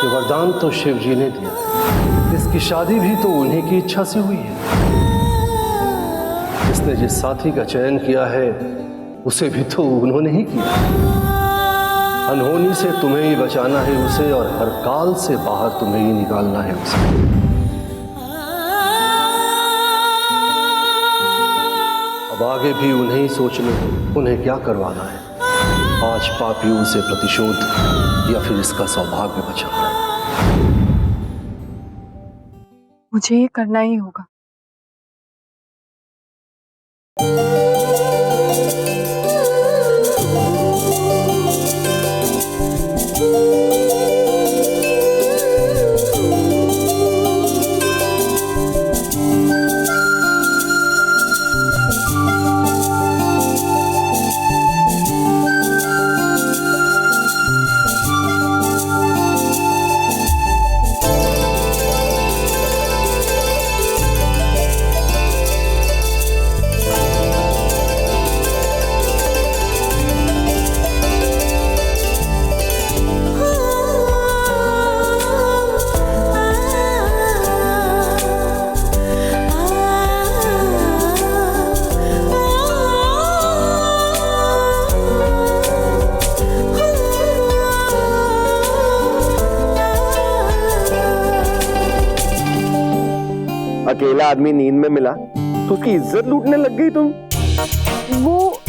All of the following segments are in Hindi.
ये वरदान तो शिव जी ने दिया है। इसकी शादी भी तो उन्हीं की इच्छा से हुई है। इसने जिस साथी का चयन किया है उसे भी तो उन्होंने ही किया। अनहोनी से तुम्हें ही बचाना है उसे, और हर काल से बाहर तुम्हें ही निकालना है उसे। अब आगे भी उन्हें ही सोचना है उन्हें क्या करवाना है। आज पापियों से प्रतिशोध या फिर इसका सौभाग्य बचाना है। मुझे ये करना ही होगा। अकेला आदमी नींद में मिला तो उसकी इज्जत लूटने लग गई तुम। वो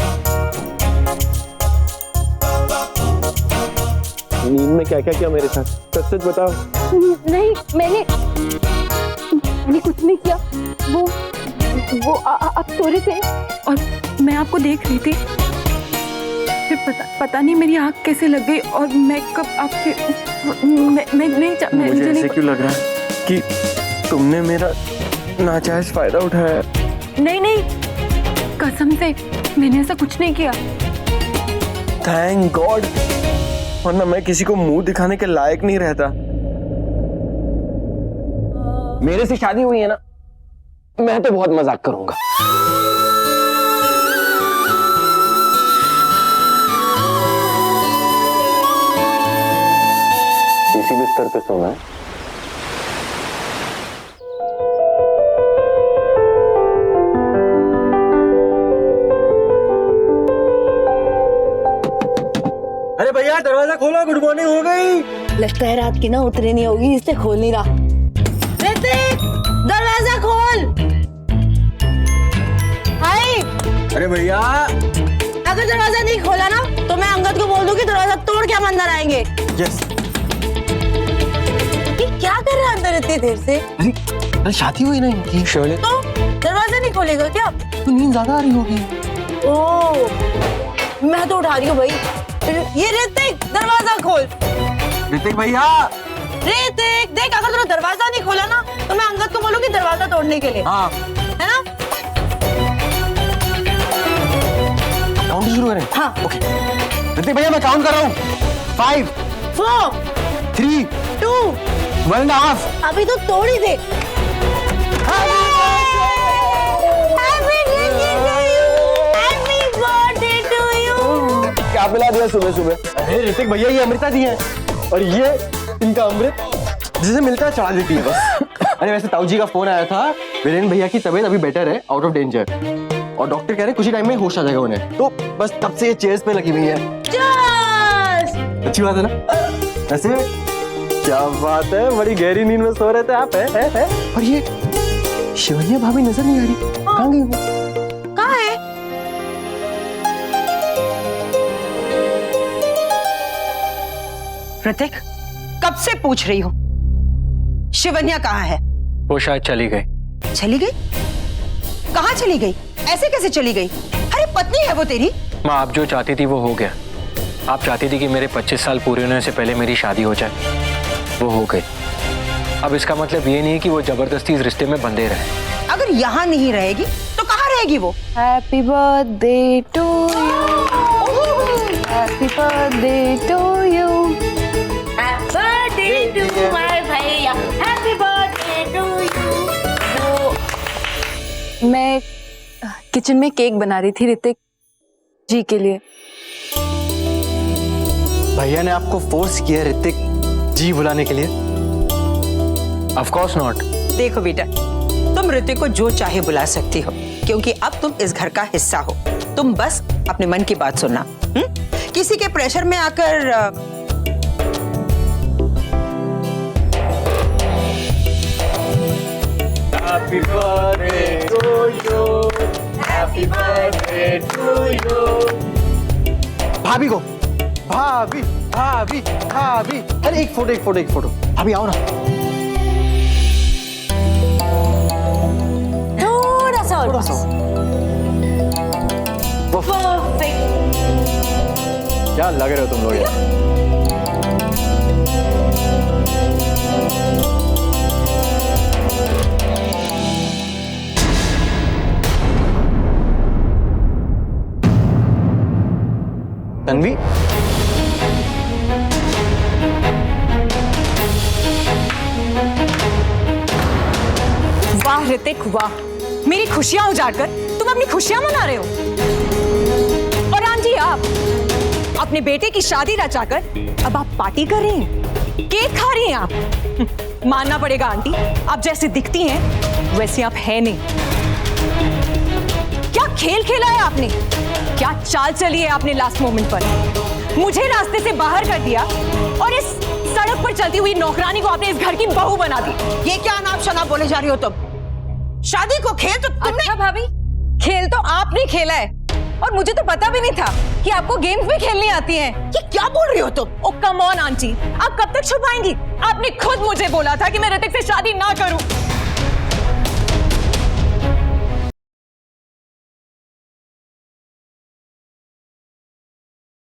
नींद में क्या क्या किया मेरे साथ, सच सच बताओ। नहीं, मैंने कुछ नहीं किया। वो आप सो रहे थे और मैं आपको देख रही थी। फिर पता नहीं मेरी आँख कैसे लग गई और मैं कब आपके मुझे ऐसे क्यों लग रहा है कि तुमने मेरा नाजायज फायदा उठाया। नहीं, कसम से मैंने ऐसा कुछ नहीं किया। थैंक गॉड, वरना मैं किसी को मुंह दिखाने के लायक नहीं रहता। मेरे से शादी हुई है ना, मैं तो बहुत मजाक करूंगा। इसी बिस्तर पे सोना है। अरे भैया दरवाजा खोलो, गुड मॉर्निंग हो गई। लगता है रात की ना उतरी नहीं होगी, इसलिए खोल नहीं रहा। ऋतिक, दरवाजा खोल। हाय। अरे भैया, अगर दरवाजा नहीं खोला ना तो मैं अंगद को बोल दूंगी दरवाजा तोड़ के हम अंदर आएंगे। यस। ये क्या कर रहा है अंदर इतनी देर से? अरे शादी हुई ना इनकी। शोले तो दरवाजा नहीं खोलेगा क्या? तो नींद ज्यादा आ रही होगी। ओह, मैं तो उठा रही हूँ भाई। ये ऋतिक, दरवाजा खोल। ऋतिक भैया। ऋतिक देख, अगर तूने दरवाजा नहीं खोला ना तो मैं अंगद को बोलूंगी दरवाजा तोड़ने के लिए। हाँ, है ना? काउंट शुरू करें? हाँ। ओके। ऋतिक भैया मैं काउंट कर रहा हूँ। 5 4 3 2 1.5। अभी तो तोड़ ही दे। क्या पिला दिया सुबह सुबह? अरे ऋतिक भैया ये अमृता दी है और ये इनका अमृत जिसे मिलता है चढ़ा देती है बस। अरे वैसे ताऊ जी का फोन आया था, वीरेन भैया की तबीयत अभी बेटर है, आउट ऑफ डेंजर, और डॉक्टर कह रहे हैं कुछ ही टाइम में होश आ जाएगा उन्हें। तो बस तब से ये चेयर्स पे लगी हुई है। अच्छी बात है ना? ऐसे क्या बात है, बड़ी गहरी नींद में सो रहे थे आप। है? और ये शिवन्या भाभी नजर नहीं आ रही, कहाँ गई वो? कहाँ है? ऋतिक, कब से पूछ रही हूँ शिवन्या कहाँ है? वो शायद चली गई। चली गई? कहाँ चली गई? ऐसे कैसे चली गई? अरे पत्नी है वो तेरी। माँ, आप जो चाहती थी वो हो गया। आप चाहती थी कि मेरे 25 साल पूरे होने से पहले मेरी शादी हो जाए, वो हो गई। अब इसका मतलब ये नहीं कि वो जबरदस्ती इस रिश्ते में बंधे रहे। अगर यहाँ नहीं रहेगी तो कहाँ रहेगी वो? Happy birthday to you, happy birthday to you, birthday to my भैया, हैप्पी बर्थडे टू यू। मैं किचन में केक बना रही थी ऋतिक जी के लिए। भैया ने आपको फोर्स किया ऋतिक जी बुलाने के लिए? Of course not. देखो बेटा, तुम ऋतिक को जो चाहे बुला सकती हो, क्योंकि अब तुम इस घर का हिस्सा हो। तुम बस अपने मन की बात सुनना, किसी के प्रेशर में आकर Happy birthday to you. Happy birthday to you. भाभी को, भाभी भाभी भाभी, अरे एक फोटो भाभी आओ ना। थोड़ा सा और बस। क्या लग रहे हो तुम लोग यार? तन्वी, वाह ऋतिक वाह, मेरी खुशियां उजाड़कर तुम अपनी खुशियां मना रहे हो। और आंटी आप अपने बेटे की शादी रचाकर अब आप पार्टी कर रही हैं, केक खा रही हैं आप। मानना पड़ेगा आंटी, आप जैसे दिखती हैं वैसे आप है नहीं। क्या खेल खेला है आपने, क्या चाल चली है आपने लास्ट मोमेंट पर। मुझे रास्ते से बाहर कर दिया और इस सड़क पर चलती हुई नौकरानी को आपने इस घर की बहू बना दी। ये क्या अनाप शनाप बोले जा रही हो तुम? शादी को खेल तो तुमने। अच्छा भाभी, खेल तो आपने खेला है और मुझे तो पता भी नहीं था कि आपको गेम्स भी खेलनी आती हैं। ये क्या बोल रही हो तुम? ओ कम ऑन आंटी, आप कब तक छुपाएंगी? आपने खुद मुझे बोला था कि मैं ऋतिक से शादी ना करूं।